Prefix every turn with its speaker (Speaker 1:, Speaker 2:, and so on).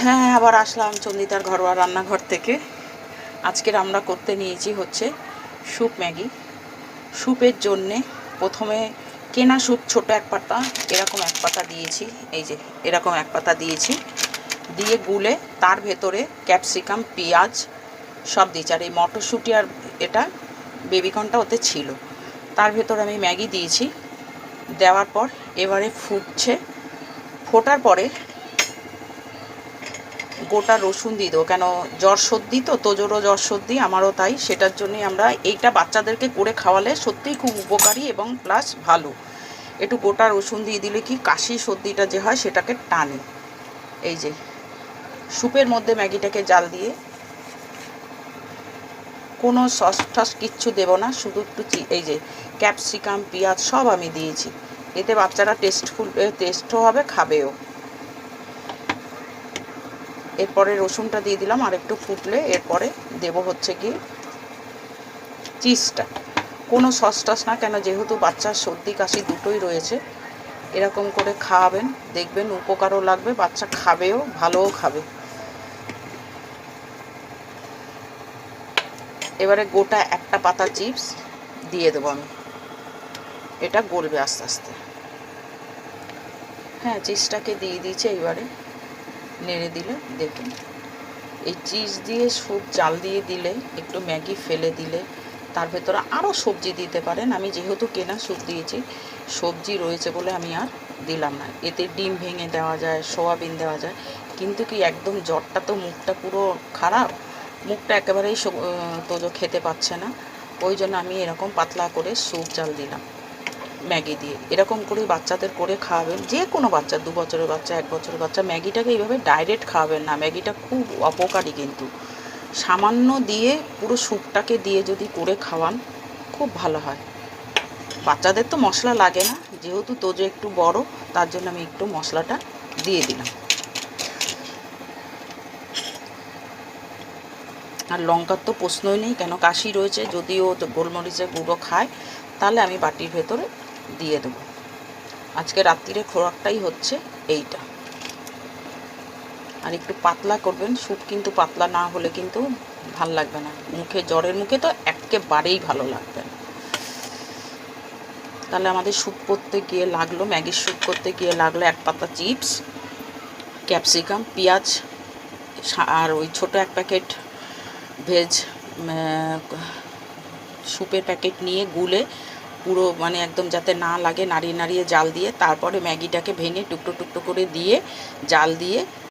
Speaker 1: হ্যাঁ, আবার আসলাম চন্ডিতার ঘরোয়া রান্নাঘর থেকে। আজকের আমরা করতে নিয়েছি হচ্ছে স্যুপ ম্যাগি। স্যুপের জন্যে প্রথমে কেনা স্যুপ ছোট এক পাতা, এরকম এক পাতা দিয়েছি, এই যে এরকম এক পাতা দিয়েছি, দিয়ে গুলে তার ভেতরে ক্যাপসিকাম, পেঁয়াজ সব দিয়েছি। আর এই মটরশুঁটি আর এটা বেবিকর্নটা ওতে ছিল। তার ভেতরে আমি ম্যাগি দিয়েছি। দেওয়ার পর এবারে ফুটছে, ফোটার পরে গোটা রসুন দিয়ে দেবো, কেন জ্বর সর্দি তো, তোজোরও জ্বর সর্দি, আমারও তাই। সেটার জন্যই আমরা এইটা বাচ্চাদেরকে করে খাওয়ালে সত্যিই খুব উপকারী এবং প্লাস ভালো। একটু গোটা রসুন দিয়ে দিলে কি কাশি সর্দিটা যে হয় সেটাকে টানে। এই যে স্যুপের মধ্যে ম্যাগিটাকে জাল দিয়ে কোনো সস টস কিচ্ছু দেবো না, শুধু একটু এই যে ক্যাপসিকাম, পেঁয়াজ সব আমি দিয়েছি। এতে বাচ্চারা টেস্টও হবে, খাবেও। এরপরে রসুনটা দিয়ে দিলাম, আর একটু ফুটলে এরপরে দেব হচ্ছে কি চিজটা। কোনো সস টস না, কেন যেহেতু বাচ্চার সর্দি কাশি দুটোই রয়েছে। এরকম করে খাওয়াবেন, দেখবেন উপকারও লাগবে, বাচ্চা খাবেও, ভালোও খাবে। এবারে গোটা একটা পাতা চিপস দিয়ে দেবো আমি, এটা গলবে আস্তে আস্তে। হ্যাঁ, চিজটাকে দিয়ে দিয়েছে। এবারে নেড়ে দিলে দেখুন, এই চিজ দিয়ে স্যুপ জাল দিয়ে দিলে, একটু ম্যাগি ফেলে দিলে তার ভেতরে আরও সবজি দিতে পারেন। আমি যেহেতু কেনা স্যুপ দিয়েছি, সবজি রয়েছে বলে আমি আর দিলাম না। এতে ডিম ভেঙে দেওয়া যায়, সোয়াবিন দেওয়া যায়, কিন্তু কি একদম জ্বরটা তো, মুখটা পুরো খারাপ, মুখটা একেবারেই তোজো খেতে পাচ্ছে না। ওই জন্য আমি এরকম পাতলা করে স্যুপ জাল দিলাম ম্যাগি দিয়ে। এরকম করে বাচ্চাদের করে খাওয়াবেন, যে কোনো বাচ্চা, 2 বছরের বাচ্চা, 1 বছরের বাচ্চা। ম্যাগিটাকে এইভাবে ডাইরেক্ট খাওয়াবেন না, ম্যাগিটা খুব অপকারী। কিন্তু সামান্য দিয়ে পুরো স্যুপটাকে দিয়ে যদি করে খাওয়ান খুব ভালো হয়। বাচ্চাদের তো মশলা লাগে না, যেহেতু তোজো একটু বড়, তার জন্য আমি একটু মশলাটা দিয়ে দিলাম। আর লঙ্কার তো প্রশ্নই নেই, কেন কাশি রয়েছে। যদিও গোলমরিচের গুঁড়ো খায়, তাহলে আমি বাটির ভেতরে দিয়ে দেবো। আজকে রাত্রিরে খোরাকটাই হচ্ছে এইটা। আর একটু পাতলা করবেন স্যুপ, কিন্তু পাতলা না হলে কিন্তু ভাল লাগবে না মুখে, জ্বরের মুখে তো একেবারেই ভালো লাগবে না। তাহলে আমাদের স্যুপ করতে গিয়ে লাগলো, ম্যাগির স্যুপ করতে গিয়ে লাগলো এক পাতা চিপস, ক্যাপসিকাম, পেঁয়াজ, আর ওই ছোটো এক প্যাকেট ভেজ স্যুপের প্যাকেট নিয়ে গুলে পুরো, মানে একদম যাতে না লাগে, নাড়িয়ে নাড়িয়ে জাল দিয়ে, তারপরে ম্যাগিটাকে ভেঙে টুকরো টুকরো করে দিয়ে জাল দিয়ে